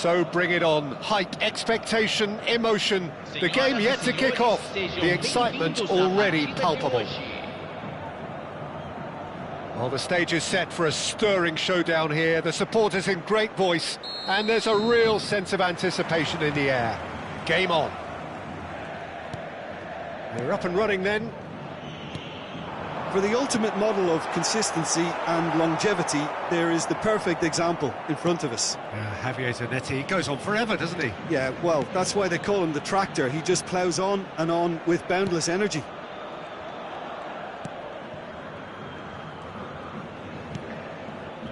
So bring it on. Hype, expectation, emotion. The game yet to kick off. The excitement already palpable. Well, the stage is set for a stirring showdown here. The supporters in great voice, and there's a real sense of anticipation in the air. Game on. They're up and running then. For the ultimate model of consistency and longevity, there is the perfect example in front of us. Javier Zanetti goes on forever, doesn't he? Yeah, well, that's why they call him the tractor. He just ploughs on and on with boundless energy.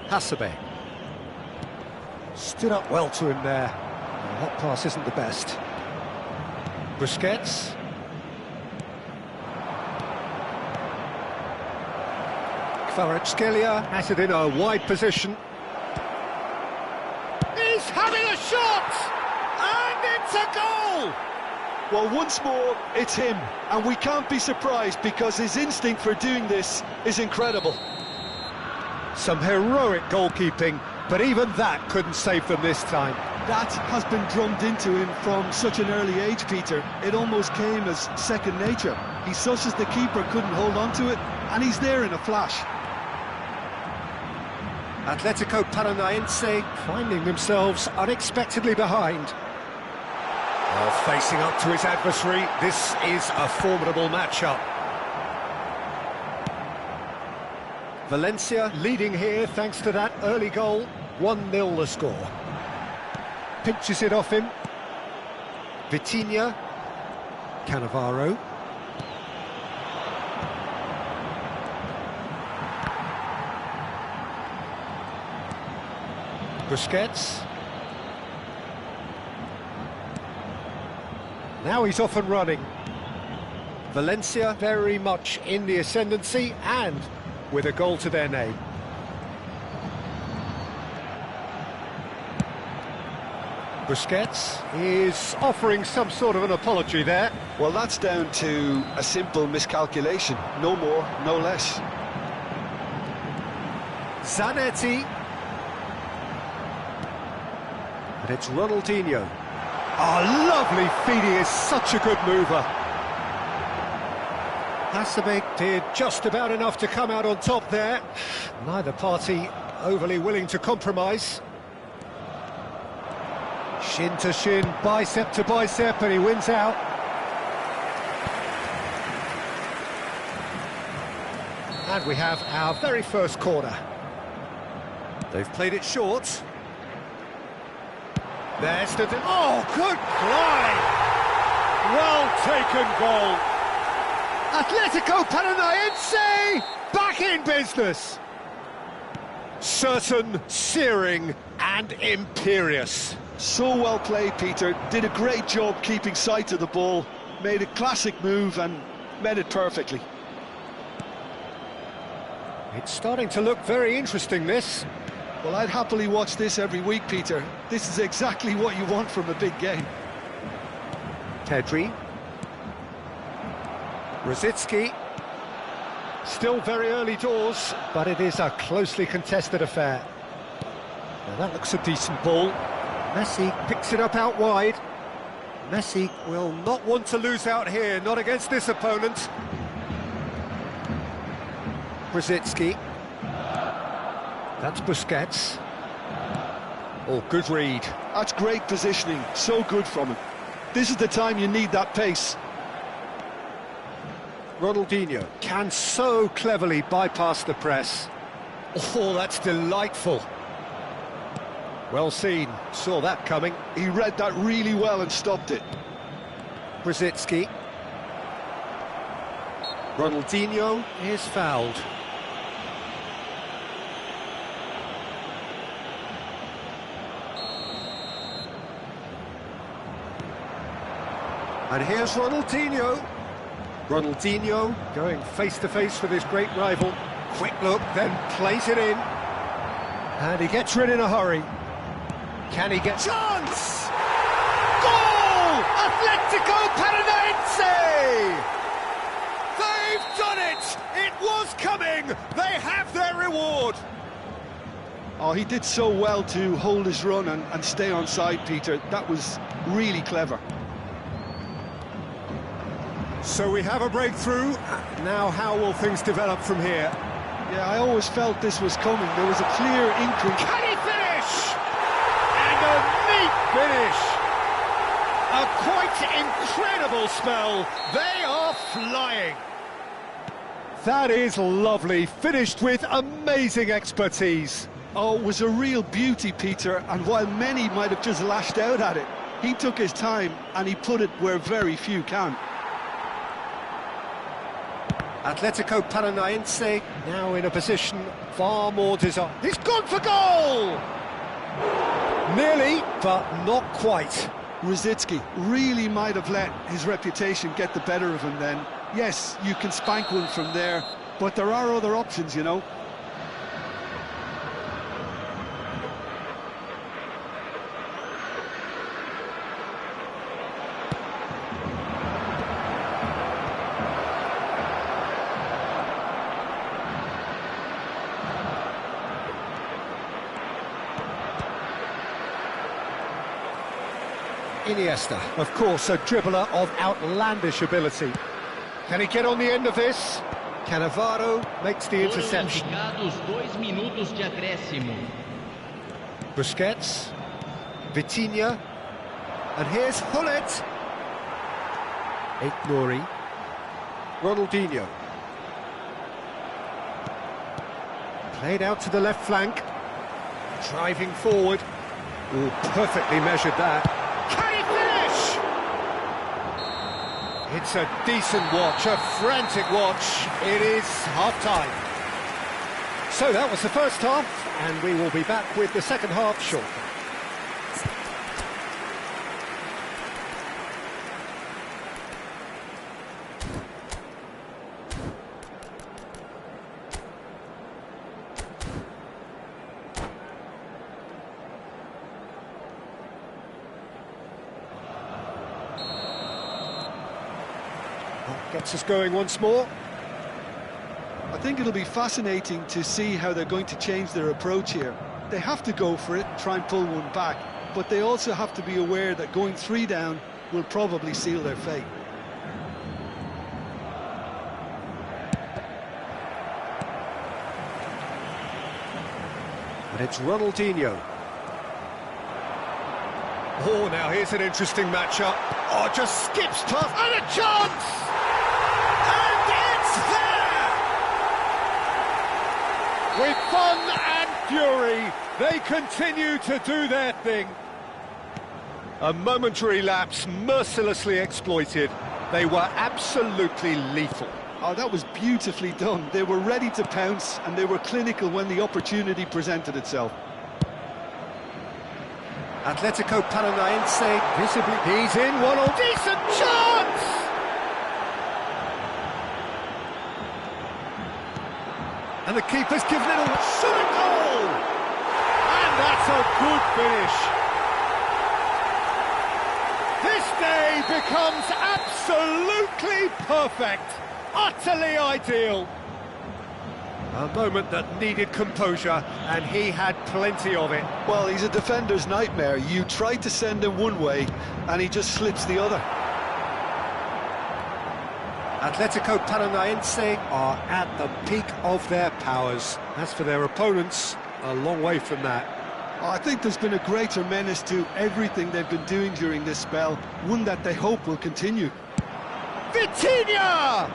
Hasebe. Stood up well to him there. The hot pass isn't the best. Busquets. Kvaratskhelia has it in a wide position. He's having a shot! And it's a goal! Well, once more, it's him. And we can't be surprised because his instinct for doing this is incredible. Some heroic goalkeeping, but even that couldn't save them this time. That has been drummed into him from such an early age, Peter. It almost came as second nature. He such as the keeper couldn't hold on to it, and he's there in a flash. Atletico Paranaense finding themselves unexpectedly behind. Well, facing up to his adversary, this is a formidable matchup. Valencia leading here thanks to that early goal. 1-0 the score. Pinches it off him. Vitinha. Cannavaro. Busquets. Now he's off and running. Valencia very much in the ascendancy and with a goal to their name. Busquets is offering some sort of an apology there. Well, that's down to a simple miscalculation. No more, no less. Zanetti. And it's Ronaldinho. Oh, lovely feed, he is such a good mover. Hasebe did just about enough to come out on top there. Neither party overly willing to compromise. Shin to shin, bicep to bicep, and he wins out. And we have our very first corner. They've played it short. There's the... Oh, good play! Well taken goal. Atletico Paranaense back in business. Certain, searing and imperious. So well played, Peter. Did a great job keeping sight of the ball. Made a classic move and met it perfectly. It's starting to look very interesting, this. Well, I'd happily watch this every week, Peter. This is exactly what you want from a big game. Pedri. Rosicki. Still very early doors, but it is a closely contested affair. Now that looks a decent ball. Messi picks it up out wide. Messi will not want to lose out here, not against this opponent. Rosicki. That's Busquets. Oh, good read. That's great positioning, so good from him. This is the time you need that pace. Ronaldinho can so cleverly bypass the press. Oh, that's delightful. Well seen, saw that coming. He read that really well and stopped it. Rosicki. Ronaldinho is fouled. And here's Ronaldinho. Ronaldinho going face-to-face with his great rival. Quick look, then plays it in. And he gets rid in a hurry. Can he get... Chance! Goal! Atletico Paranaense! They've done it! It was coming! They have their reward! Oh, he did so well to hold his run and stay on side, Peter. That was really clever. So we have a breakthrough. Now how will things develop from here? Yeah, I always felt this was coming. There was a clear inkling. Can he finish? And a neat finish. A quite incredible spell. They are flying. That is lovely, finished with amazing expertise. Oh, it was a real beauty, Peter, and while many might have just lashed out at it, he took his time and he put it where very few can. Atletico Paranaense now in a position far more desirable. He's gone for goal! Nearly, but not quite. Rosicki really might have let his reputation get the better of him then. Yes, you can spank one from there, but there are other options, you know. Iniesta, of course, a dribbler of outlandish ability. Can he get on the end of this? Cannavaro makes the interception. Busquets, Vitinha, and here's Hullet. Nouri, Ronaldinho. Played out to the left flank, driving forward. Oh, perfectly measured that. It's a decent watch, a frantic watch. It is half-time. So that was the first half, and we will be back with the second half shortly. Gets us going once more. I think it'll be fascinating to see how they're going to change their approach here. They have to go for it, try and pull one back, but they also have to be aware that going 3 down will probably seal their fate. And it's Ronaldinho. Oh, now here's an interesting matchup. Oh, just skips past, and a chance! With fun and fury, they continue to do their thing. A momentary lapse mercilessly exploited. They were absolutely lethal. Oh, that was beautifully done. They were ready to pounce, and they were clinical when the opportunity presented itself. Atletico Paranaense, visibly, he's in, 1-0, decent chance! And the keeper's given it a shot, a goal! And that's a good finish. This day becomes absolutely perfect, utterly ideal. A moment that needed composure, and he had plenty of it. Well, he's a defender's nightmare. You try to send him one way, and he just slips the other. Atletico Paranaense are at the peak of their powers. As for their opponents, a long way from that. I think there's been a greater menace to everything they've been doing during this spell, one that they hope will continue. Vitinha!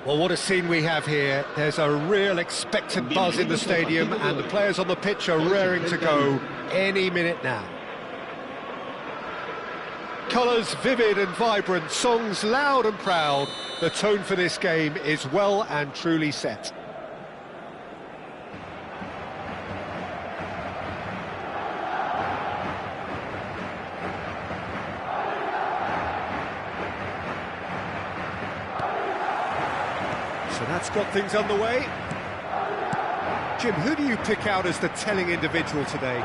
Well, what a scene we have here. There's a real expectant buzz in the stadium, and the players on the pitch are raring to go any minute now. Colours vivid and vibrant, songs loud and proud. The tone for this game is well and truly set. So that's got things underway. Jim, who do you pick out as the telling individual today?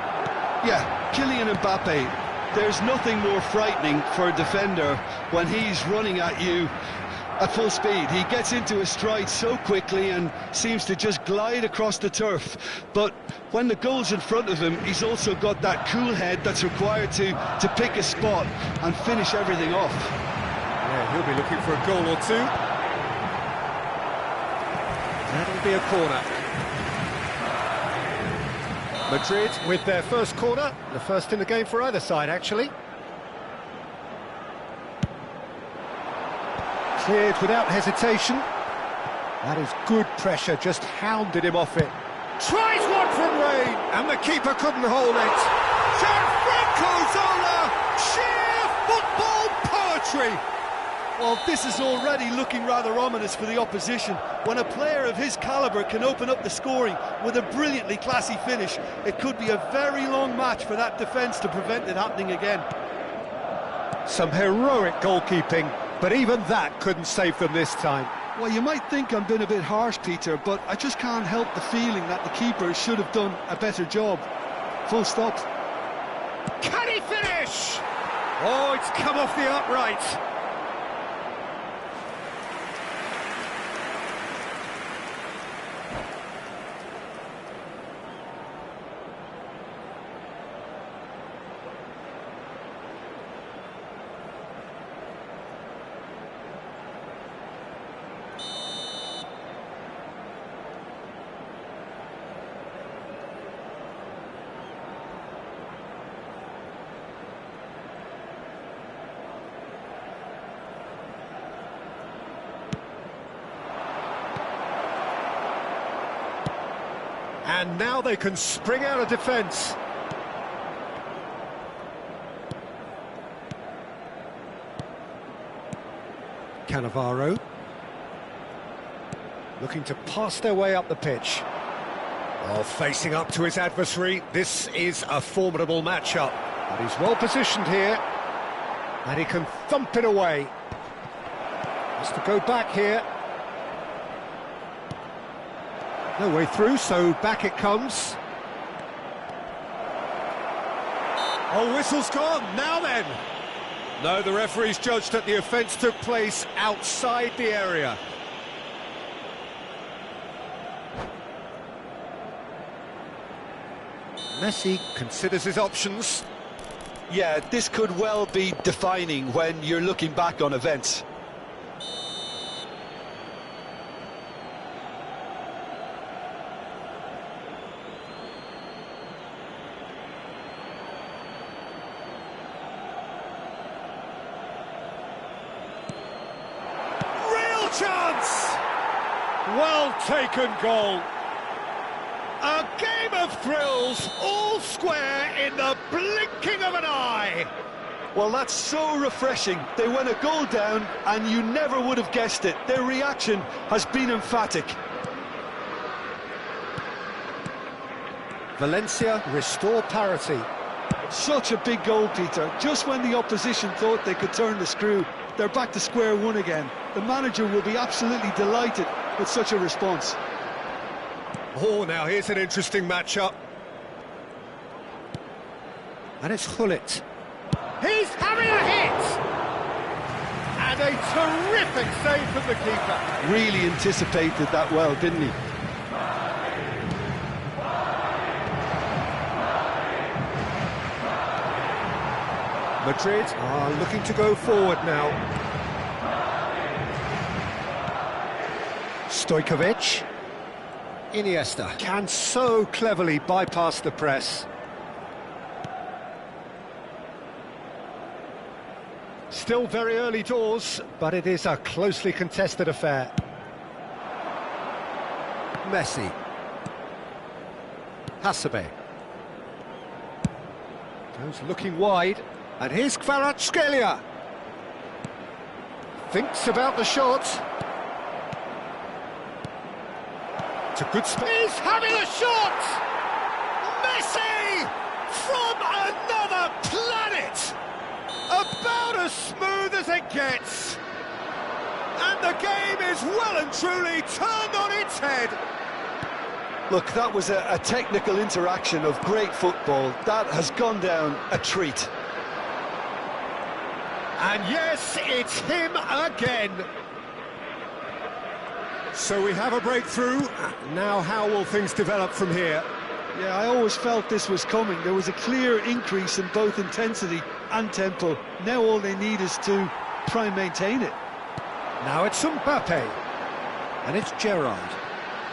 Yeah, Kylian Mbappe. There's nothing more frightening for a defender when he's running at you at full speed. He gets into a stride so quickly and seems to just glide across the turf. But when the goal's in front of him, he's also got that cool head that's required to pick a spot and finish everything off. Yeah, he'll be looking for a goal or two. That'll be a corner. Madrid with their first corner, the first in the game for either side, actually. Cleared without hesitation. That is good pressure, just hounded him off it. Tries one from range, and the keeper couldn't hold it. Gianfranco Zola, sheer football poetry. Well, this is already looking rather ominous for the opposition. When a player of his calibre can open up the scoring with a brilliantly classy finish, it could be a very long match for that defence to prevent it happening again. Some heroic goalkeeping, but even that couldn't save them this time. Well, you might think I'm being a bit harsh, Peter, but I just can't help the feeling that the keeper should have done a better job. Full stop. Can he finish? Oh, it's come off the upright. And now they can spring out of defence. Cannavaro. Looking to pass their way up the pitch. Oh, facing up to his adversary. This is a formidable matchup. But he's well positioned here. And he can thump it away. Has to go back here. No way through, so back it comes. Oh, whistle's gone, now then. No, the referee's judged that the offence took place outside the area. Messi considers his options. Yeah, this could well be defining when you're looking back on events. Chance! Well taken goal. A game of thrills, all square in the blinking of an eye. Well, that's so refreshing. They went a goal down and you never would have guessed it. Their reaction has been emphatic. Valencia restore parity. Such a big goal, Peter. Just when the opposition thought they could turn the screw, they're back to square one again. The manager will be absolutely delighted with such a response. Oh, now here's an interesting matchup. And it's Hullet. He's having a hit! And a terrific save from the keeper. Really anticipated that well, didn't he? Madrid are looking to go forward now. Stojkovic. Iniesta can so cleverly bypass the press. Still very early doors, but it is a closely contested affair. Messi. Hasebe. Goes looking wide. And here's Kvaratskhelia. Thinks about the shot. It's a good space. He's having a shot! Messi! From another planet! About as smooth as it gets. And the game is well and truly turned on its head. Look, that was a technical interaction of great football. That has gone down a treat. And yes, it's him again. So we have a breakthrough. Now how will things develop from here? Yeah, I always felt this was coming. There was a clear increase in both intensity and tempo. Now all they need is to try and maintain it. Now it's Mbappe. And it's Gerrard.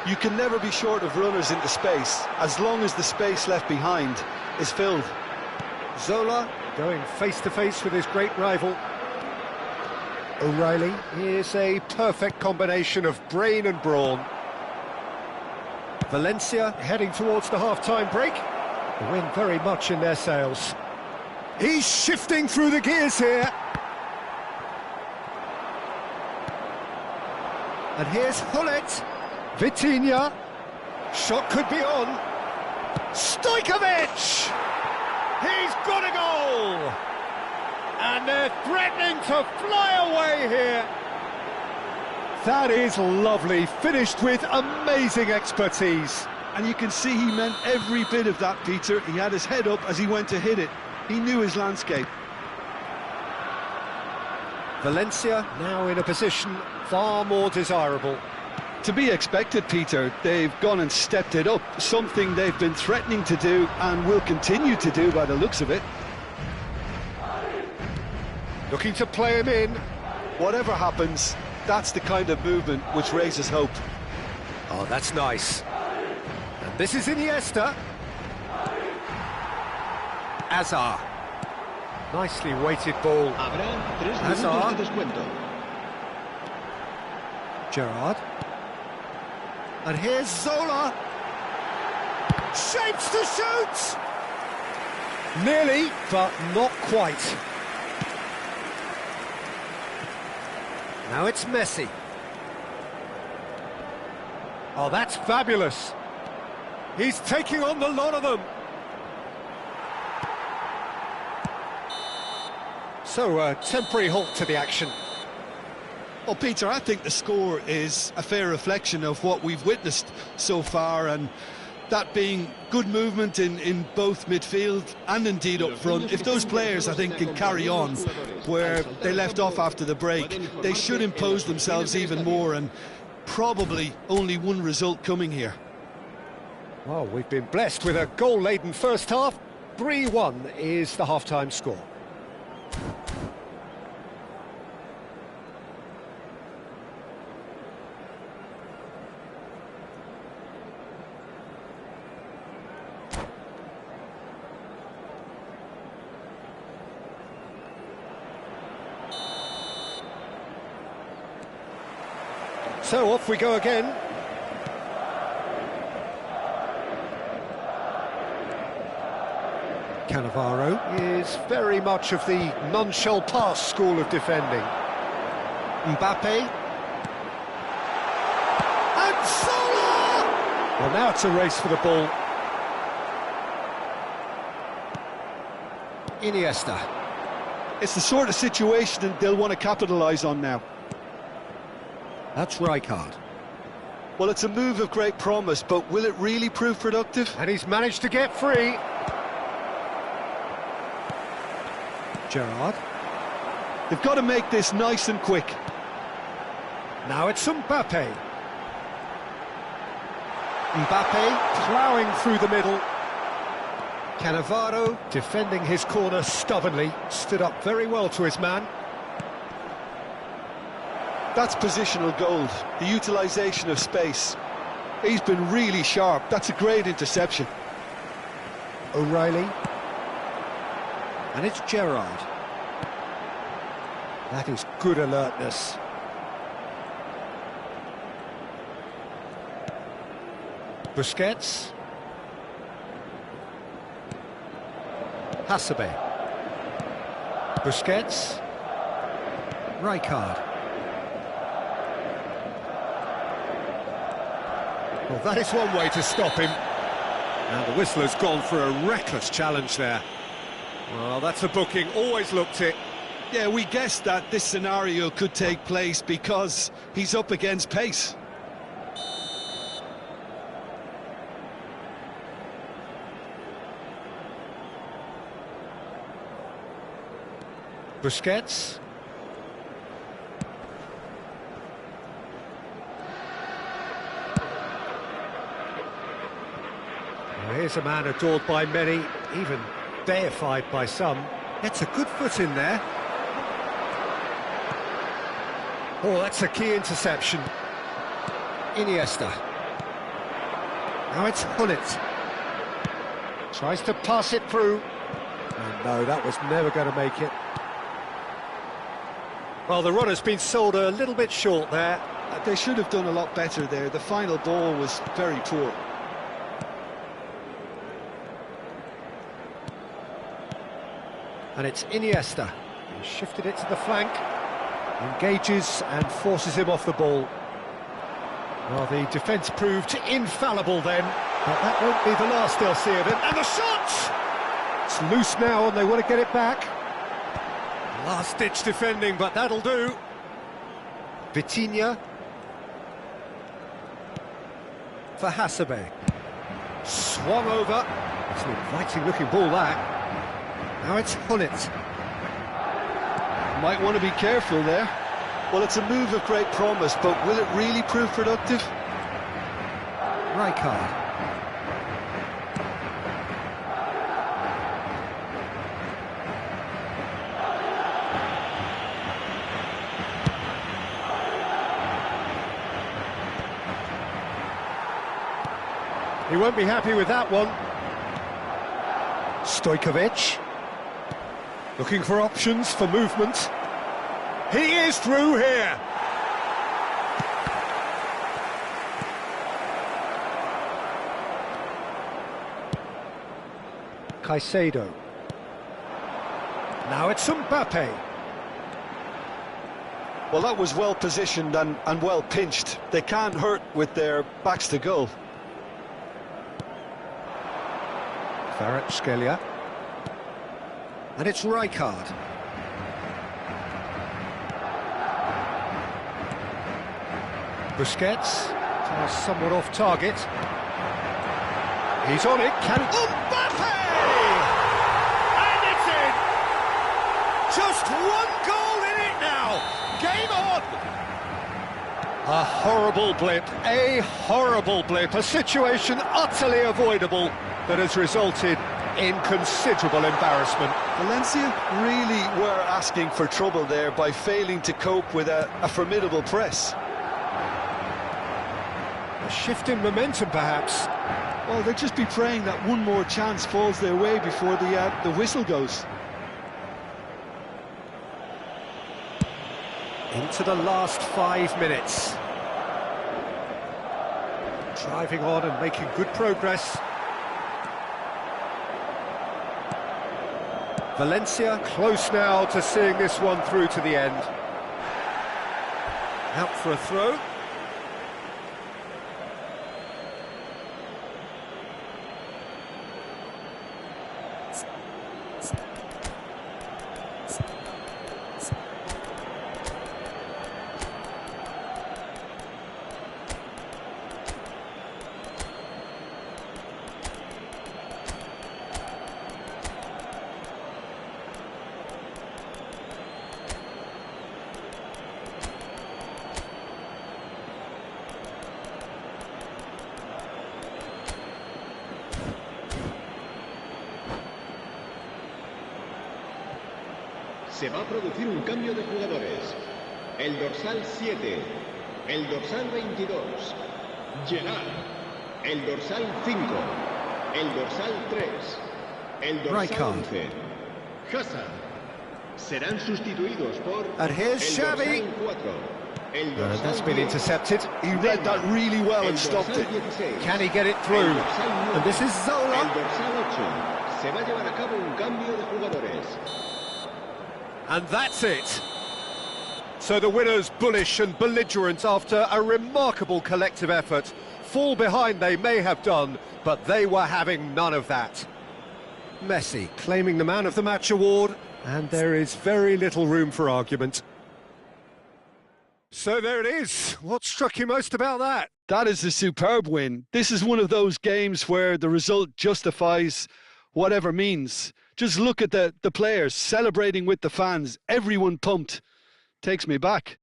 You can never be short of runners into space, as long as the space left behind is filled. Zola going face-to-face with his great rival. O'Reilly is a perfect combination of brain and brawn. Valencia heading towards the half-time break. The wind very much in their sails. He's shifting through the gears here. And here's Hullet. Vitinha. Shot could be on. Stojkovic! He's got a goal! And they're threatening to fly away here. That is lovely, finished with amazing expertise. And you can see he meant every bit of that, Peter. He had his head up as he went to hit it. He knew his landscape. Valencia now in a position far more desirable. To be expected, Peter. They've gone and stepped it up, something they've been threatening to do and will continue to do by the looks of it. Looking to play him in. Whatever happens, that's the kind of movement which raises hope. Oh, that's nice. And this is Iniesta. Hazard. Nicely weighted ball. Hazard. Gerrard. And here's Zola. Shapes to shoot! Nearly, but not quite. Now it's Messi. Oh, that's fabulous. He's taking on the lot of them. So, a temporary halt to the action. Well, Peter, I think the score is a fair reflection of what we've witnessed so far, and that being good movement in both midfield and indeed up front. If those players, I think, can carry on where they left off after the break, they should impose themselves even more, and probably only one result coming here. Well, we've been blessed with a goal-laden first half. 3-1 is the half-time score. So off we go again. Cannavaro is very much of the non-shall-pass school of defending. Mbappe. And Zola! Well, now it's a race for the ball. Iniesta. It's the sort of situation that they'll want to capitalise on now. That's Rijkaard. Well, it's a move of great promise, but will it really prove productive? And he's managed to get free. Gerrard. They've got to make this nice and quick. Now it's Mbappe. Mbappe ploughing through the middle. Cannavaro defending his corner stubbornly. Stood up very well to his man. That's positional gold, the utilisation of space. He's been really sharp. That's a great interception. O'Reilly. And it's Gerrard. That is good alertness. Busquets. Hasebe. Busquets. Rijkaard. Well, that is one way to stop him. And the whistler's gone for a reckless challenge there. Well, that's a booking, always looked it. Yeah, we guessed that this scenario could take place because he's up against pace. Busquets. Well, here's a man adored by many, even deified by some. Gets a good foot in there. Oh, that's a key interception. Iniesta. Now it's Gullit. Tries to pass it through. And no, that was never going to make it. Well, the runner's been sold a little bit short there. They should have done a lot better there. The final ball was very poor. And it's Iniesta. He shifted it to the flank. Engages and forces him off the ball. Well, the defence proved infallible then, but that won't be the last they'll see of it. And the shot! It's loose now and they want to get it back. Last-ditch defending, but that'll do. Vitinha. For Hasebe. Swung over. It's an inviting-looking ball, that. Now it's Gullit. Might want to be careful there. Well, it's a move of great promise, but will it really prove productive? Rijkaard. He won't be happy with that one. Stojkovic. Looking for options for movement. He is through here. Caicedo. Now it's Mbappe. Well, that was well positioned and well pinched. They can't hurt with their backs to goal. Kvaratskhelia. And it's Rijkaard. Busquets. Somewhat off target. He's on it. Can Mbappe! And it's in! Just one goal in it now. Game on! A horrible blip. A horrible blip. A situation utterly avoidable that has resulted in considerable embarrassment. Valencia really were asking for trouble there by failing to cope with a formidable press. A shift in momentum, perhaps. Well, they'll just be praying that one more chance falls their way before the whistle goes. Into the last 5 minutes. Driving on and making good progress. Valencia close now to seeing this one through to the end. Out for a throw. Se va a producir un cambio de jugadores. El dorsal 7, el dorsal 22, Gerard, el dorsal 5, el dorsal 3, el dorsal 11, Hazard. Serán sustituidos por And here's el Xavi. dorsal 4, El And dorsal that's been 10. intercepted. He read that really well El and stopped dorsal it. 16. Can he get it through? El dorsal 9. And this is El Zola. dorsal 8. Se va a llevar a cabo un cambio de jugadores. And that's it. So the winners bullish and belligerent after a remarkable collective effort. Fall behind they may have done, but they were having none of that. Messi claiming the Man of the Match award, and there is very little room for argument. So there it is. What struck you most about that? That is a superb win. This is one of those games where the result justifies whatever means. Just look at the players celebrating with the fans. Everyone pumped. Takes me back.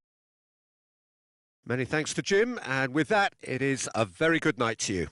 Many thanks to Jim, and with that, it is a very good night to you.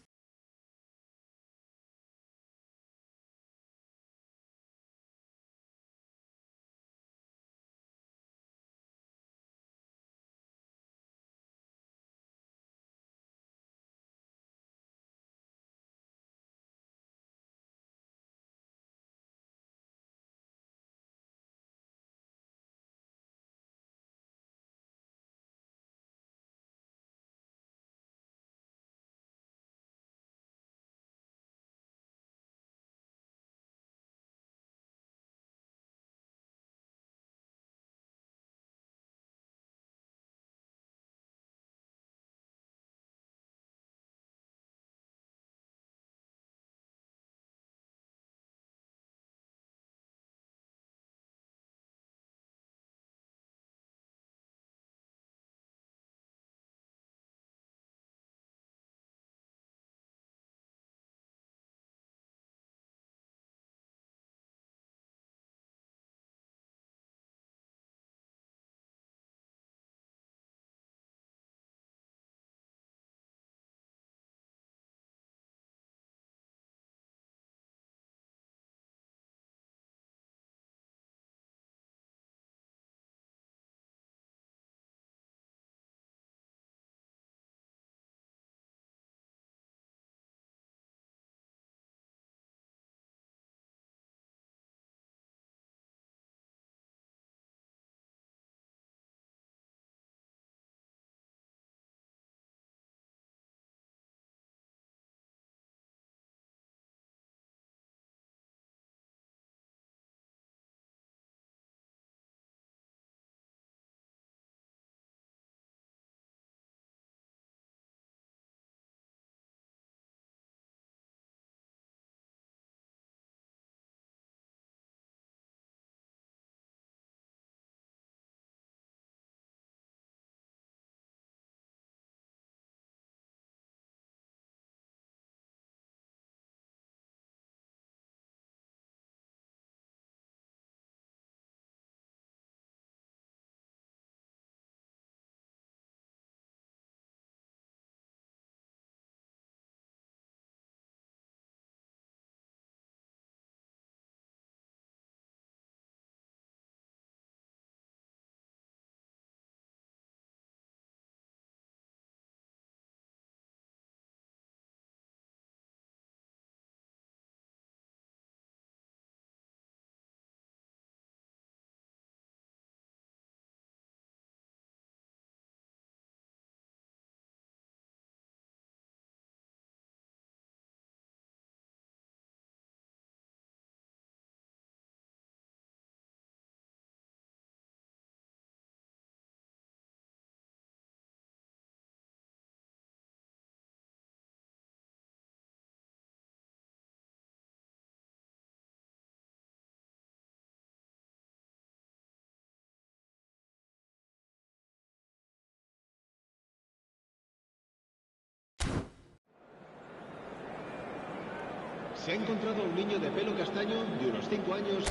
Se ha encontrado un niño de pelo castaño de unos 5 años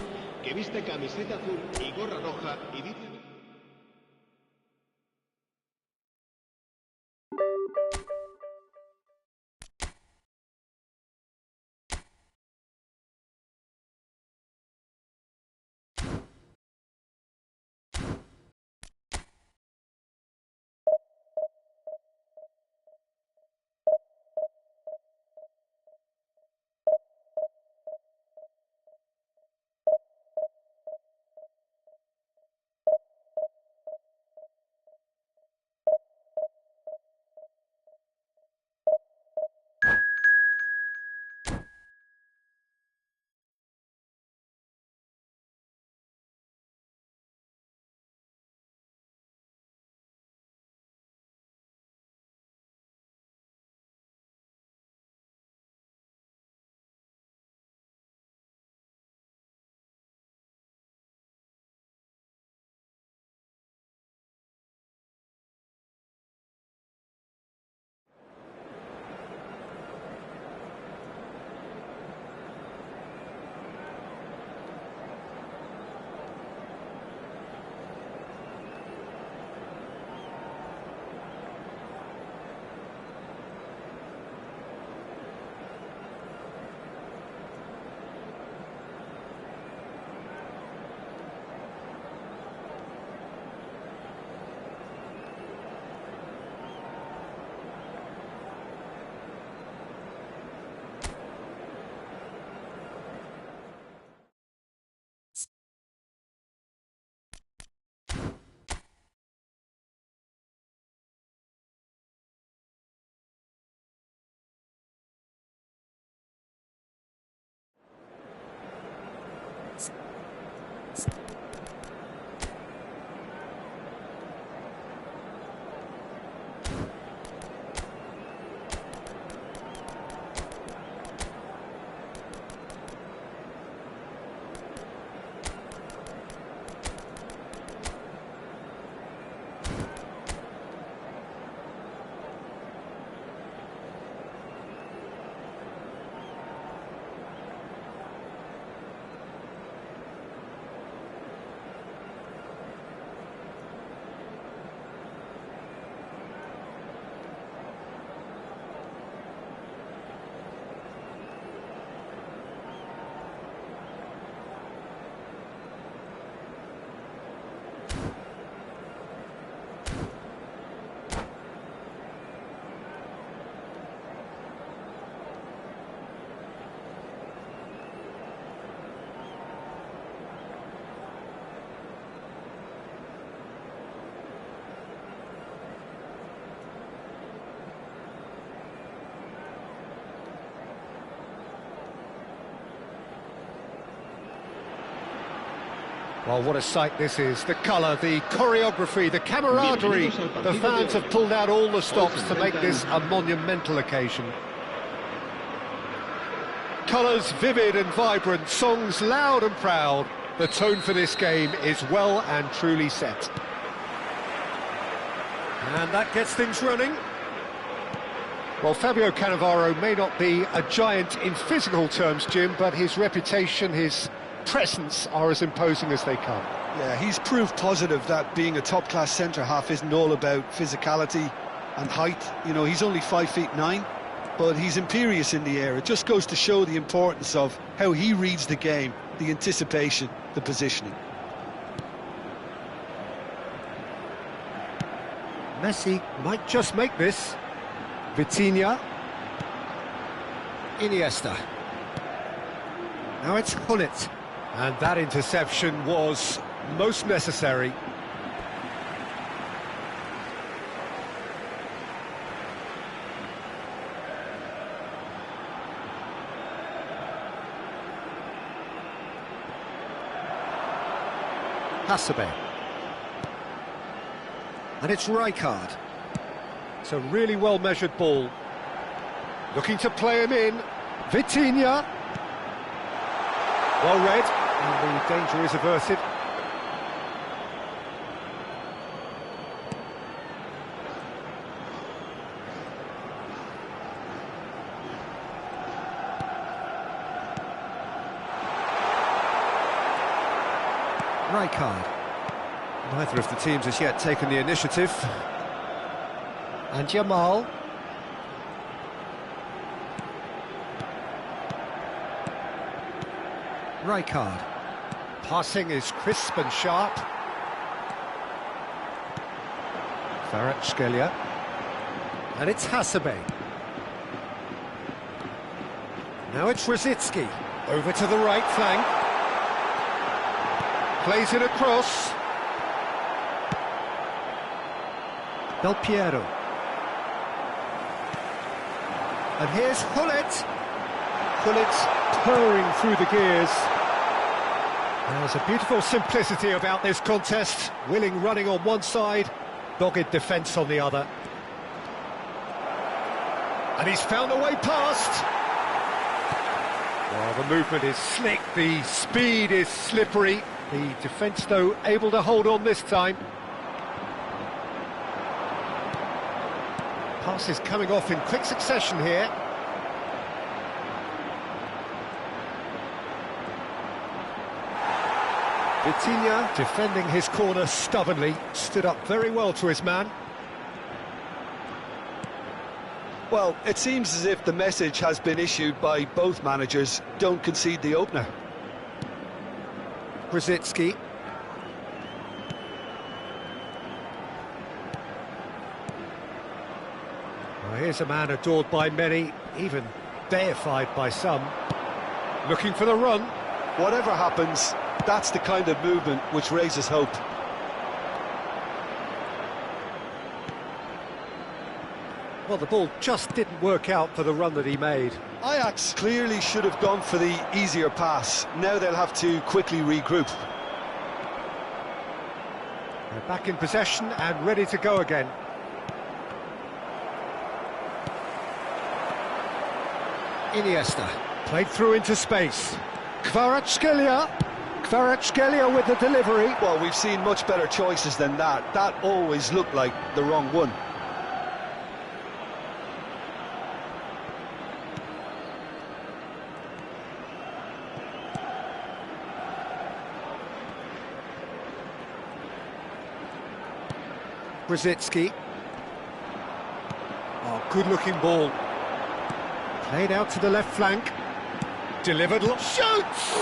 que viste camiseta azul y gorra roja y dice... Well, what a sight this is. The colour, the choreography, the camaraderie. The fans have pulled out all the stops to make this a monumental occasion. Colours vivid and vibrant, songs loud and proud. The tone for this game is well and truly set. And that gets things running. Well, Fabio Cannavaro may not be a giant in physical terms, Jim, but his reputation, his presence are as imposing as they come. Yeah, he's proved positive that being a top-class centre-half isn't all about physicality and height. You know, he's only 5'9", but he's imperious in the air. It just goes to show the importance of how he reads the game, the anticipation, the positioning. Messi might just make this. Vitinha. Iniesta. Now it's Gullit. And that interception was most necessary. Hasebe. And it's Rijkaard. It's a really well-measured ball. Looking to play him in. Vitinha. Well read, and the danger is averted. Rijkaard. Neither of the teams has yet taken the initiative. And Jamal. Rijkaard. Passing is crisp and sharp. Kvaratskhelia. And it's Hasebe. Now it's Rosicky. Over to the right flank. Plays it across. Del Piero. And here's Gullit. Gullit's purring through the gears. There's a beautiful simplicity about this contest. Willing running on one side, dogged defence on the other. And he's found a way past. Well, the movement is slick, the speed is slippery. The defence, though, able to hold on this time. Passes coming off in quick succession here. Vitinha defending his corner stubbornly, stood up very well to his man. Well, it seems as if the message has been issued by both managers: don't concede the opener. Rosicky. Well, here's a man adored by many, even deified by some. Looking for the run. Whatever happens, that's the kind of movement which raises hope. Well, the ball just didn't work out for the run that he made. Ajax clearly should have gone for the easier pass. Now they'll have to quickly regroup. They're back in possession and ready to go again. Iniesta. Played through into space. Kvaratskhelia. Kvaratskhelia with the delivery. Well, we've seen much better choices than that. That always looked like the wrong one. Rosicky. Oh, good-looking ball. Played out to the left flank. Delivered. Shoots!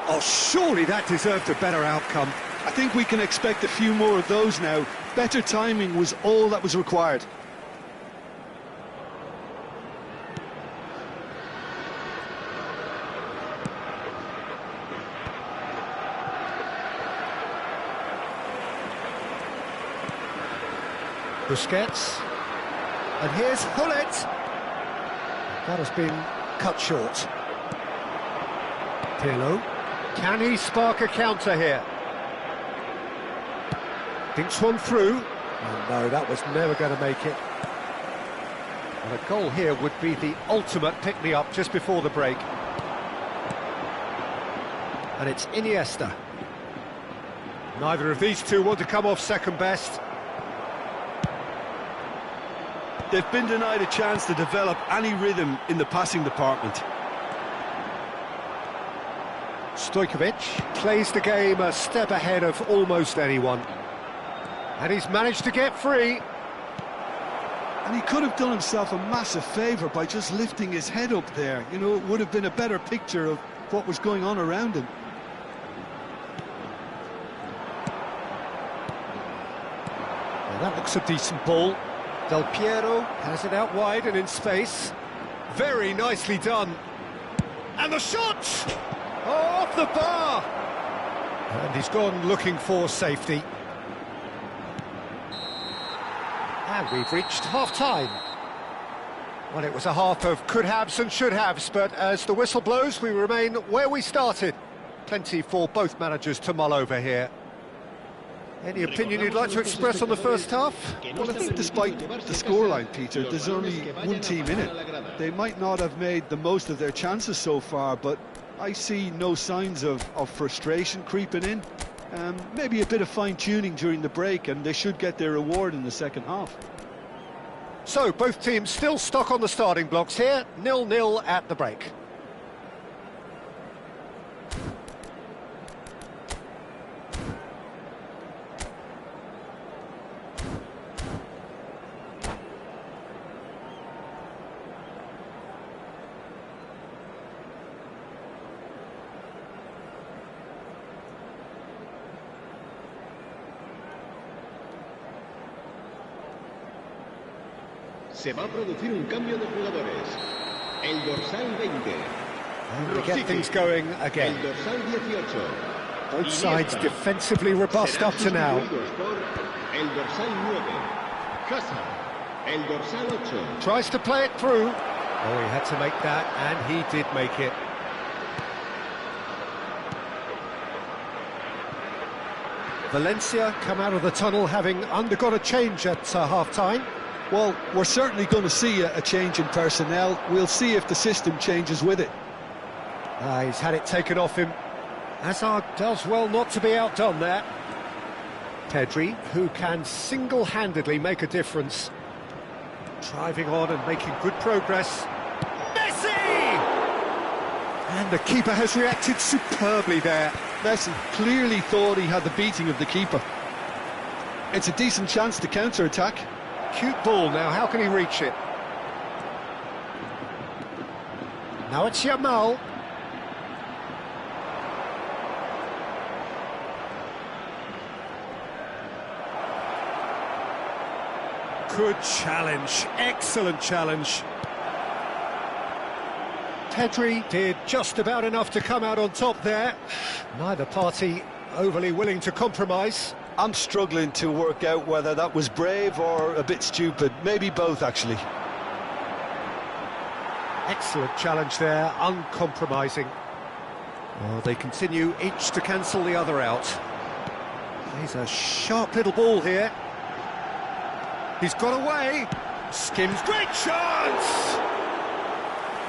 Oh, surely that deserved a better outcome. I think we can expect a few more of those now. Better timing was all that was required. Busquets. And here's Gullit. That has been cut short. Pirlo. Can he spark a counter here? Dinks one through. Oh, no, that was never going to make it. And a goal here would be the ultimate pick-me-up just before the break. And it's Iniesta. Neither of these two want to come off second best. They've been denied a chance to develop any rhythm in the passing department. Stojkovic plays the game a step ahead of almost anyone. And he's managed to get free. And he could have done himself a massive favour by just lifting his head up there. You know, it would have been a better picture of what was going on around him. Well, that looks a decent ball. Del Piero has it out wide and in space. Very nicely done. And the shot! Oh, off the bar! And he's gone looking for safety. And we've reached half-time. Well, it was a half of could-haves and should-haves, but as the whistle blows, we remain where we started. Plenty for both managers to mull over here. Any opinion you'd like to express on the first half? Well, I think despite the scoreline, Peter, there's only one team in it. They might not have made the most of their chances so far, but I see no signs of frustration creeping in. Maybe a bit of fine-tuning during the break, and they should get their reward in the second half. So, both teams still stuck on the starting blocks here, 0-0 at the break. Se va a producir un cambio de jugadores. El dorsal 20. And we get things going again. El dorsal 18. Both sides defensively robust up to now. El dorsal 9. Casa. El dorsal 8. Tries to play it through. Oh, he had to make that, and he did make it. Valencia come out of the tunnel having undergone a change at half-time. Well, we're certainly going to see a change in personnel. We'll see if the system changes with it. He's had it taken off him. Hazard does well not to be outdone there. Pedri, who can single-handedly make a difference. Driving on and making good progress. Messi! And the keeper has reacted superbly there. Messi clearly thought he had the beating of the keeper. It's a decent chance to counter-attack. Cute ball now, how can he reach it? Now it's Yamal. Good challenge, excellent challenge. Pedri did just about enough to come out on top there. Neither party overly willing to compromise. I'm struggling to work out whether that was brave or a bit stupid. Maybe both, actually. Excellent challenge there, uncompromising. Oh, they continue each to cancel the other out. He's a sharp little ball here. He's got away. Skims, great chance!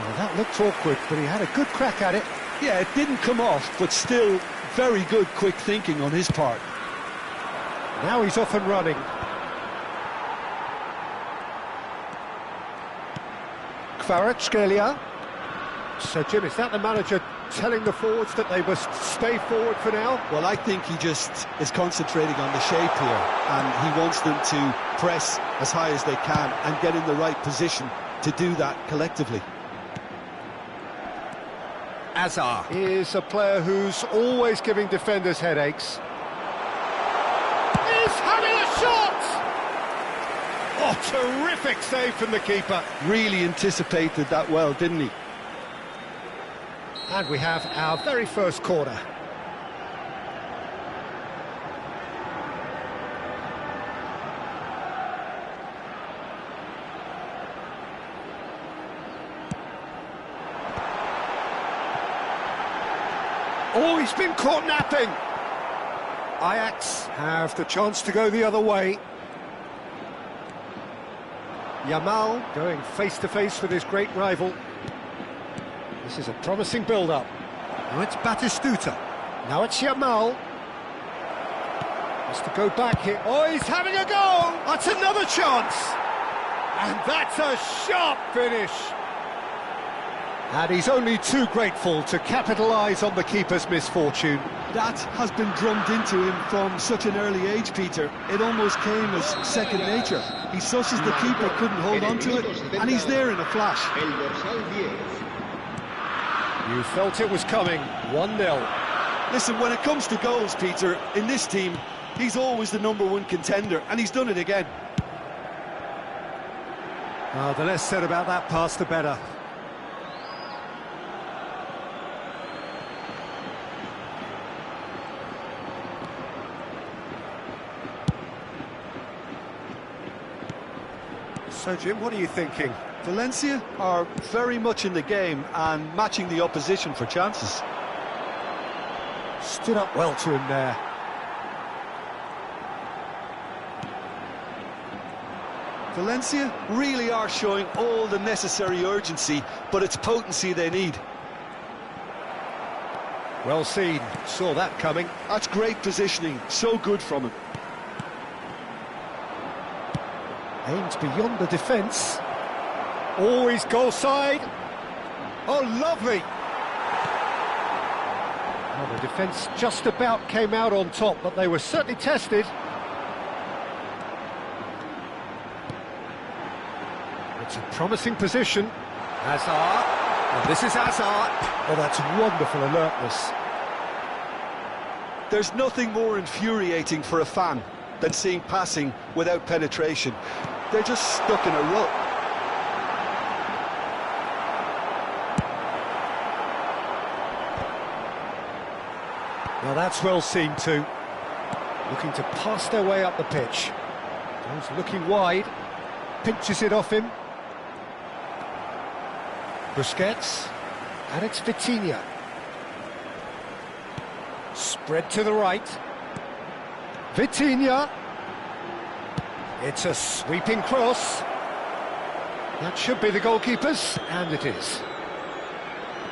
Well, that looked awkward, but he had a good crack at it. Yeah, it didn't come off, but still very good quick thinking on his part. Now he's off and running. Kvaratskhelia. So, Jim, is that the manager telling the forwards that they must stay forward for now? Well, I think he just is concentrating on the shape here, and he wants them to press as high as they can and get in the right position to do that collectively. Hazard is a player who's always giving defenders headaches. He's having a shot! Oh, terrific save from the keeper. Really anticipated that well, didn't he? And we have our very first corner. Oh, he's been caught napping. Ajax have the chance to go the other way. Yamal going face-to-face with his great rival. This is a promising build-up. Now it's Batistuta. Now it's Yamal. Has to go back here. Oh, he's having a go! That's another chance! And that's a sharp finish! And he's only too grateful to capitalise on the keeper's misfortune. That has been drummed into him from such an early age, Peter. It almost came as second nature. He susses the keeper couldn't hold on to it, and he's there in a flash. El dorsal 10. You felt it was coming. 1-0. Listen, when it comes to goals, Peter, in this team, he's always the #1 contender, and he's done it again. The less said about that pass, the better. So, Jim, what are you thinking? Valencia are very much in the game and matching the opposition for chances. Stood up well to him there. Valencia really are showing all the necessary urgency, but it's potency they need. Well seen, saw that coming. That's great positioning, so good from him. Aimed beyond the defence. Always goal side. Oh, lovely! Well, the defence just about came out on top, but they were certainly tested. It's a promising position. Hazard. And this is Hazard. Oh, that's wonderful alertness. There's nothing more infuriating for a fan than seeing passing without penetration. They're just stuck in a rut. Now that's well seen too. Looking to pass their way up the pitch. Goes looking wide. Pinches it off him. Busquets. And it's Vitinha. Spread to the right. Vitinha. It's a sweeping cross. That should be the goalkeeper's, and it is.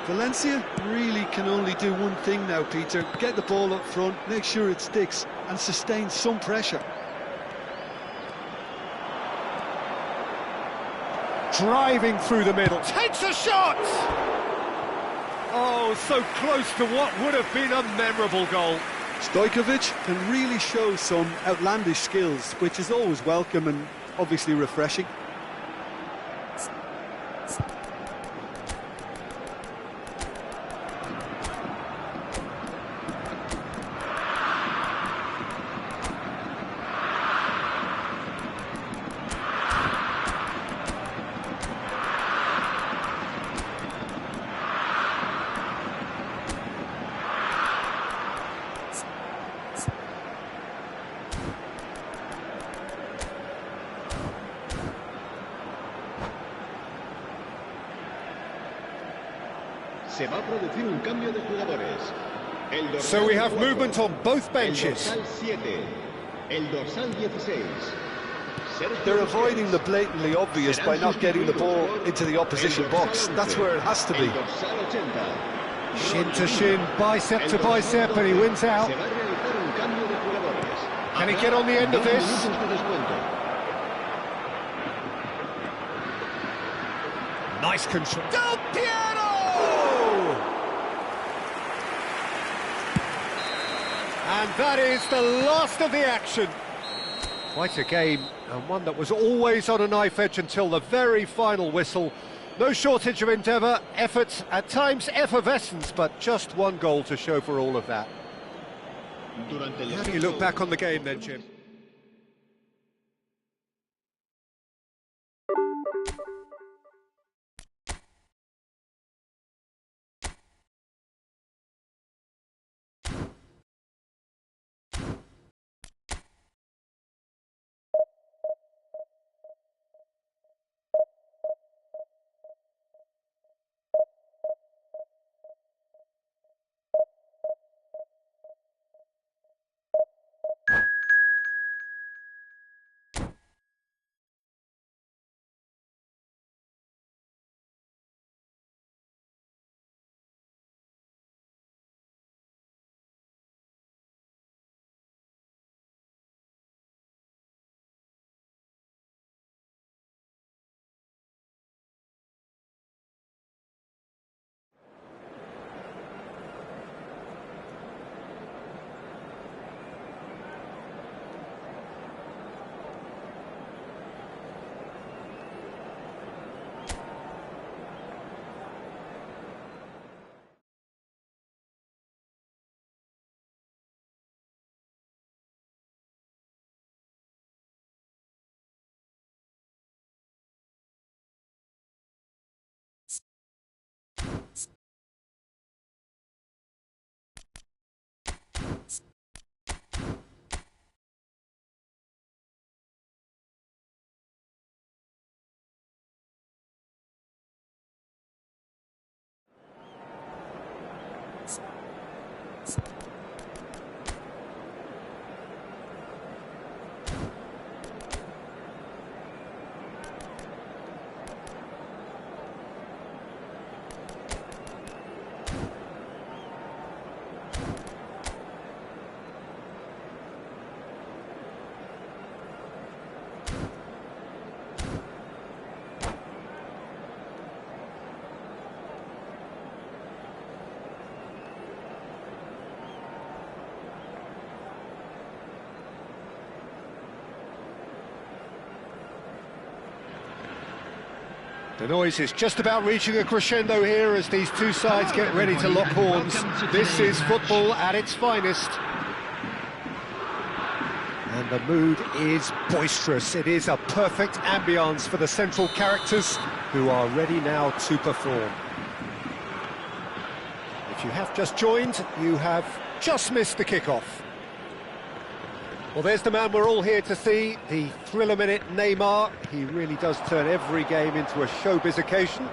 Valencia really can only do one thing now, Peter. Get the ball up front, make sure it sticks, and sustain some pressure. Driving through the middle, takes a shot! Oh, so close to what would have been a memorable goal. Stojkovic can really show some outlandish skills, which is always welcome and obviously refreshing. Se va a producir un cambio de jugadores. El dorsal So we have 4, movement on both benches. El dorsal 7, el dorsal 16. They're avoiding the blatantly obvious by not getting the ball into the opposition box. That's where it has to be. El dorsal 80. Shin to shin, bicep to bicep, and he wins out. Se va a realizar un cambio de jugadores. Can he get on the end of 2 this? minutos de descuento. Nice control. Del Piero! And that is the last of the action. Quite a game, and one that was always on a knife edge until the very final whistle. No shortage of endeavour, effort, at times effervescence, but just one goal to show for all of that. How do you look back on the game then, Jim? The noise is just about reaching a crescendo here as these two sides get ready to lock horns. This is football at its finest. And the mood is boisterous. It is a perfect ambience for the central characters who are ready now to perform. If you have just joined, you have just missed the kickoff. Well, there's the man we're all here to see, the thriller-minute Neymar. He really does turn every game into a showbiz occasion.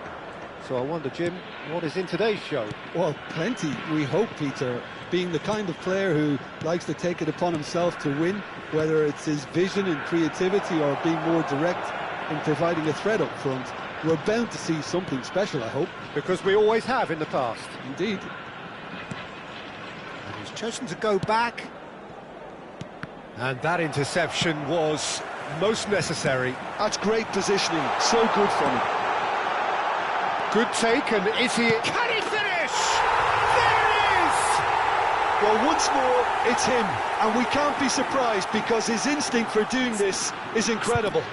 So I wonder, Jim, what is in today's show? Well, plenty, we hope, Peter. Being the kind of player who likes to take it upon himself to win, whether it's his vision and creativity or being more direct in providing a threat up front, we're bound to see something special, I hope. Because we always have in the past. Indeed. And he's chosen to go back. And that interception was most necessary. That's great positioning, so good from him. Good take, and is he... Can he finish? There it is! Well, once more, it's him, and we can't be surprised because his instinct for doing this is incredible.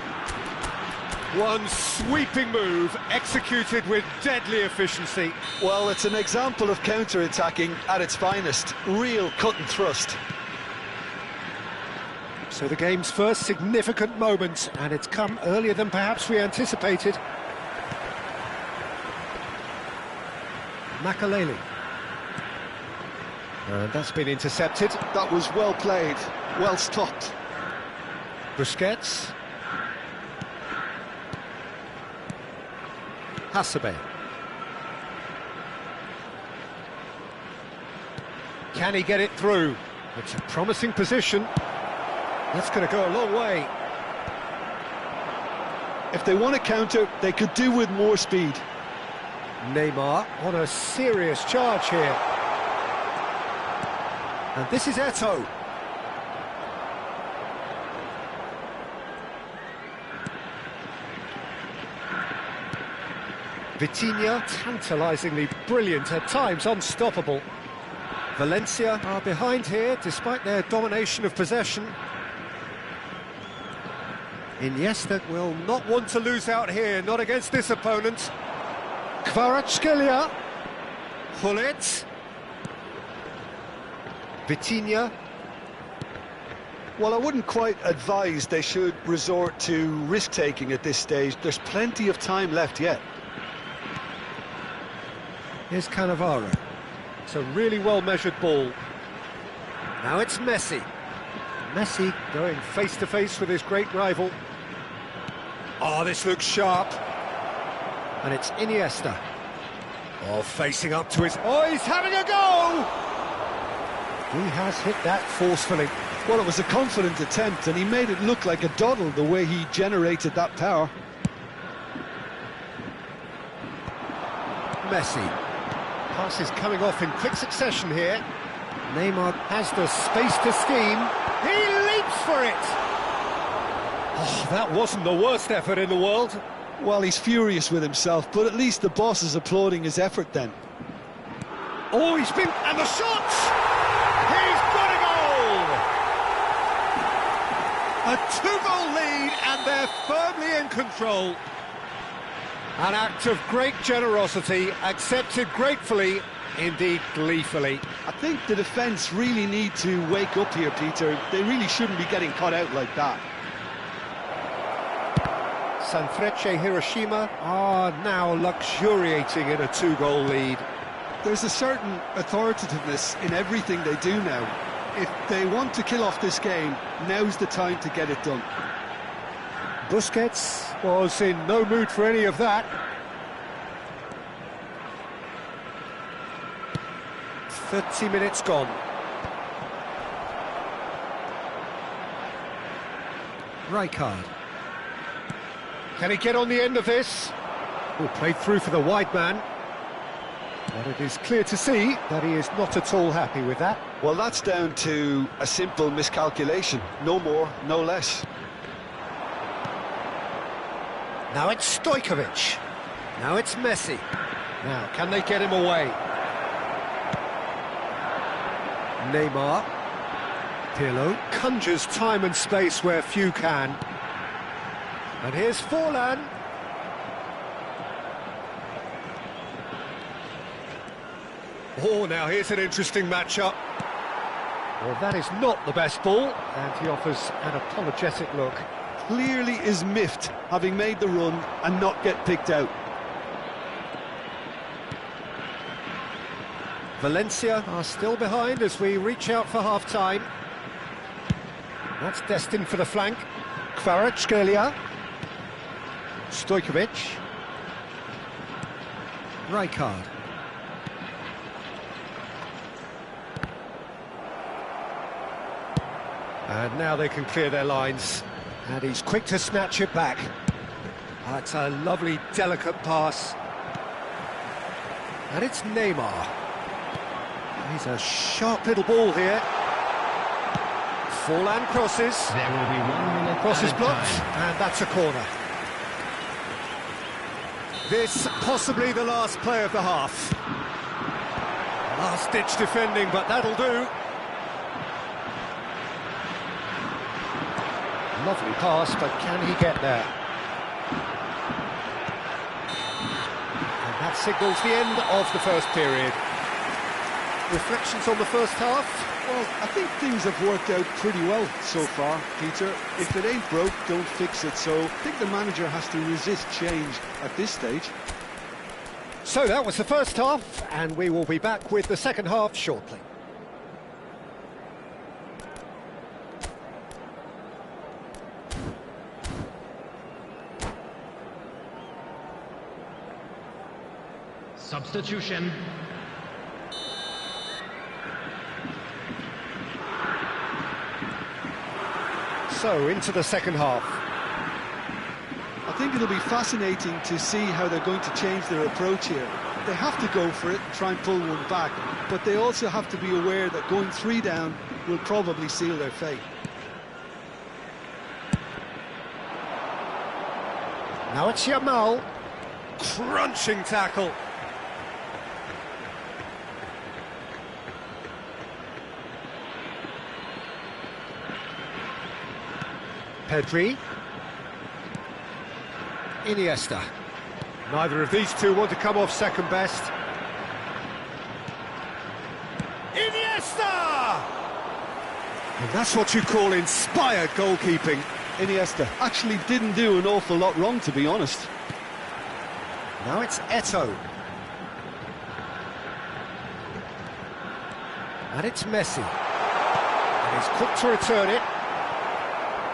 One sweeping move, executed with deadly efficiency. Well, it's an example of counter-attacking at its finest. Real cut and thrust. So the game's first significant moment, and it's come earlier than perhaps we anticipated. Makaleli. And that's been intercepted. That was well played, well stopped. Busquets. Hasebe. Can he get it through? It's a promising position. That's going to go a long way. If they want to counter, they could do with more speed. Neymar on a serious charge here. And this is Eto'o. Vitinha, tantalisingly brilliant, at times unstoppable. Valencia are behind here, despite their domination of possession. Iniesta will not want to lose out here, not against this opponent. Kvaratskhelia. Hullet. Vitinha. Well, I wouldn't quite advise they should resort to risk-taking at this stage. There's plenty of time left yet. Here's Cannavaro. It's a really well-measured ball. Now it's Messi. Messi going face-to-face with his great rival. Oh, this looks sharp. And it's Iniesta. Oh, facing up to his... Oh, he's having a go! He has hit that forcefully. Well, it was a confident attempt, and he made it look like a doddle the way he generated that power. Messi. Passes coming off in quick succession here. Neymar has the space to scheme. He leaps for it! Oh, that wasn't the worst effort in the world. Well, he's furious with himself, but at least the boss is applauding his effort then. Oh, he's been... And the shot! He's got a goal! A two-goal lead, and they're firmly in control. An act of great generosity, accepted gratefully, indeed gleefully. I think the defence really need to wake up here, Peter. They really shouldn't be getting caught out like that. Sanfrecce Hiroshima are now luxuriating in a two-goal lead. There's a certain authoritativeness in everything they do now. If they want to kill off this game, now's the time to get it done. Busquets was in no mood for any of that. 30 minutes gone. Rijkaard. Can he get on the end of this? Oh, played through for the wide man. But it is clear to see that he is not at all happy with that. Well, that's down to a simple miscalculation. No more, no less. Now it's Stojkovic. Now it's Messi. Now, can they get him away? Neymar. Pirlo conjures time and space where few can. And here's Forlan. Oh, now here's an interesting matchup. Well, that is not the best ball, and he offers an apologetic look. Clearly is miffed, having made the run and not get picked out. Valencia are still behind as we reach out for half-time. That's destined for the flank. Kvaratskhelia. Stojkovic. Rijkaard. And now they can clear their lines. And he's quick to snatch it back. That's a lovely, delicate pass. And it's Neymar. He's a sharp little ball here. Forlan crosses. There will be 1 minute. Crosses blocked, and that's a corner. This possibly the last play of the half. Last-ditch defending, but that'll do. Lovely pass, but can he get there? And that signals the end of the first period. Reflections on the first half? Well, I think things have worked out pretty well so far, Peter. If it ain't broke, don't fix it. So I think the manager has to resist change at this stage. So that was the first half, and we will be back with the second half shortly. Substitution. So, into the second half. I think it'll be fascinating to see how they're going to change their approach here. They have to go for it and try and pull one back, but they also have to be aware that going 3 down will probably seal their fate. Now it's Yamal. Crunching tackle. Pedri. Iniesta. Neither of these two want to come off second best. Iniesta! And that's what you call inspired goalkeeping. Iniesta actually didn't do an awful lot wrong, to be honest. Now it's Eto'o. And it's Messi. And he's quick to return it.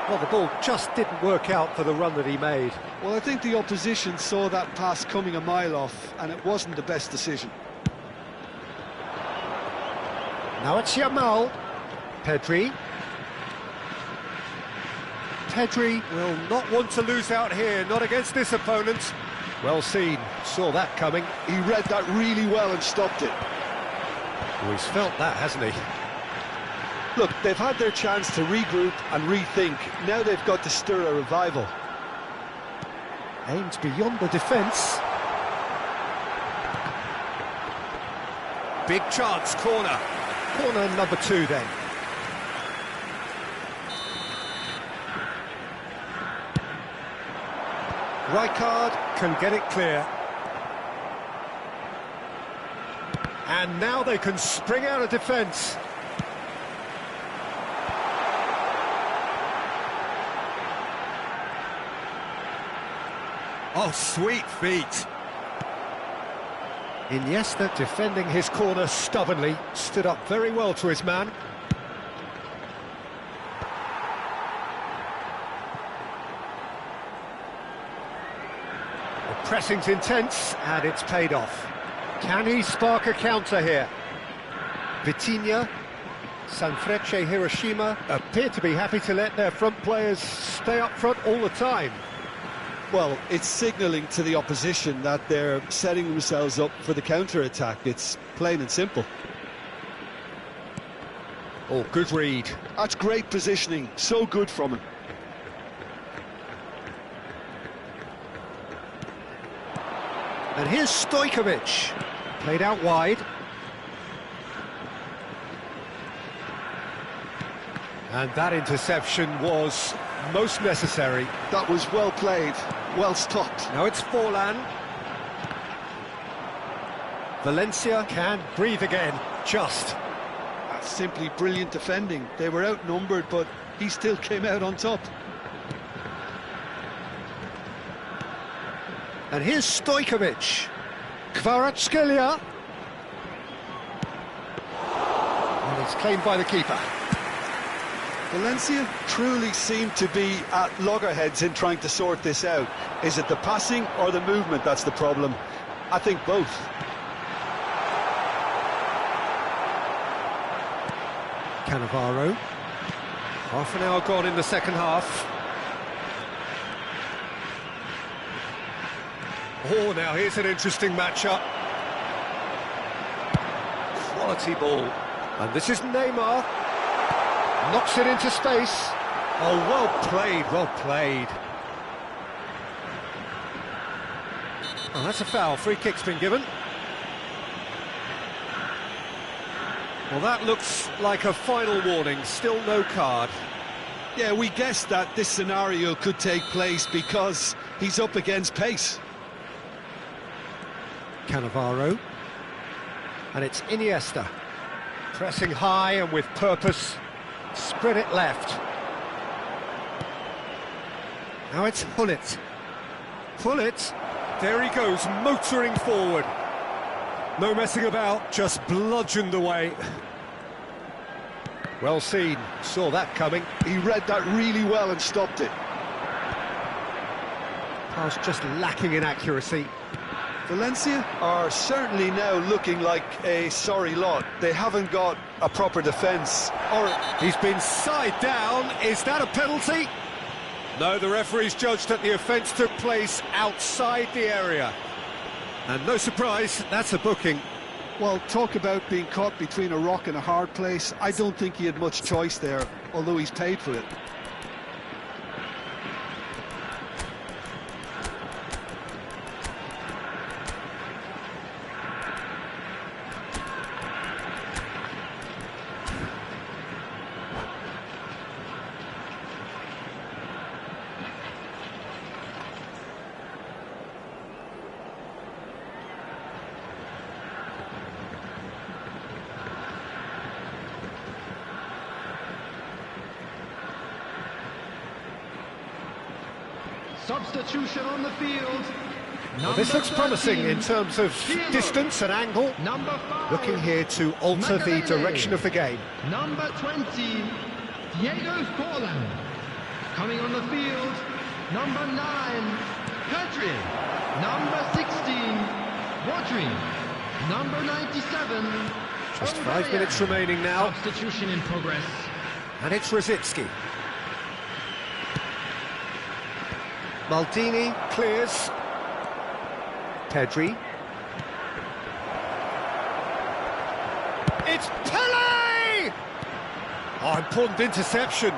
Well, the ball just didn't work out for the run that he made. Well, I think the opposition saw that pass coming a mile off, and it wasn't the best decision. Now it's Yamal. Pedri. Pedri will not want to lose out here, not against this opponent. Well seen, saw that coming. He read that really well and stopped it. Oh, he's felt that, hasn't he? Look, they've had their chance to regroup and rethink. Now they've got to stir a revival. Aimed beyond the defence. Big chance, corner. Corner number 2 then. Rijkaard can get it clear. And now they can spring out of defence. Oh, sweet feet. Iniesta, defending his corner stubbornly, stood up very well to his man. The pressing's intense, and it's paid off. Can he spark a counter here? Vitinha, Sanfrecce Hiroshima appear to be happy to let their front players stay up front all the time. Well, it's signalling to the opposition that they're setting themselves up for the counter-attack. It's plain and simple. Oh, good read. That's great positioning, so good from him. And here's Stojkovic, played out wide. And that interception was most necessary. That was well played, well stopped. Now it's Forlan. Valencia can breathe again, just. That's simply brilliant defending. They were outnumbered, but he still came out on top. And here's Stojkovic. Kvaratskhelia. And it's claimed by the keeper. Valencia truly seem to be at loggerheads in trying to sort this out. Is it the passing or the movement that's the problem? I think both. Cannavaro. Half an hour gone in the second half. Oh, now here's an interesting matchup. Quality ball. And this is Neymar. Knocks it into space. Oh, well played, well played. Oh, that's a foul. Free kick's been given. Well, that looks like a final warning. Still no card. Yeah, we guessed that this scenario could take place because he's up against pace. Cannavaro. And it's Iniesta. Pressing high and with purpose. Spread it left. Now it's Hullet. Hullet, there he goes, motoring forward. No messing about, just bludgeoned away. Well seen, saw that coming. He read that really well and stopped it. Pass just lacking in accuracy. Valencia are certainly now looking like a sorry lot. They haven't got a proper defence. Or he's been side down. Is that a penalty? No, the referee's judged that the offence took place outside the area. And no surprise, that's a booking. Well, talk about being caught between a rock and a hard place. I don't think he had much choice there, although he's paid for it. Substitution on the field. Well, this looks promising in terms of distance and angle. Number 5. Looking here to alter the direction of the game. Number 20, Diego Forlan. Coming on the field, number 9, Pedri. Number 16, Rodri. Number 97. Just 5 minutes remaining now. Substitution in progress. And it's Rosicki. Maldini clears. Pedri. It's Pele! Oh, important interception.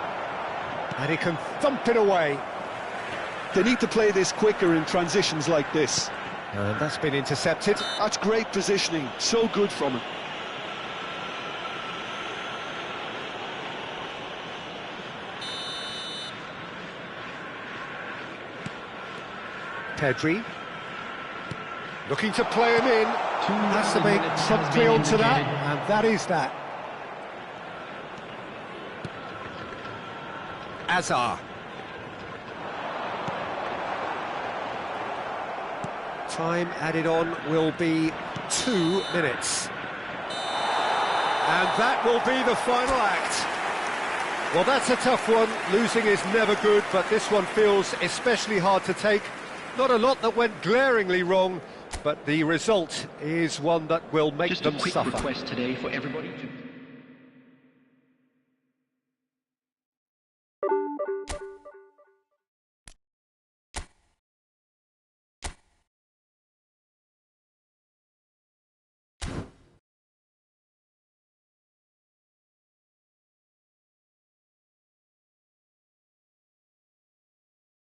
And he can thump it away. They need to play this quicker in transitions like this. And that's been intercepted. That's great positioning, so good from him. Pedri. Looking to play him in. Has to make something onto that, and that is that. Azar. Time added on will be 2 minutes. And that will be the final act. Well, that's a tough one. Losing is never good, but this one feels especially hard to take. Not a lot that went glaringly wrong, but the result is one that will make Just them a quick suffer. request today for everybody to...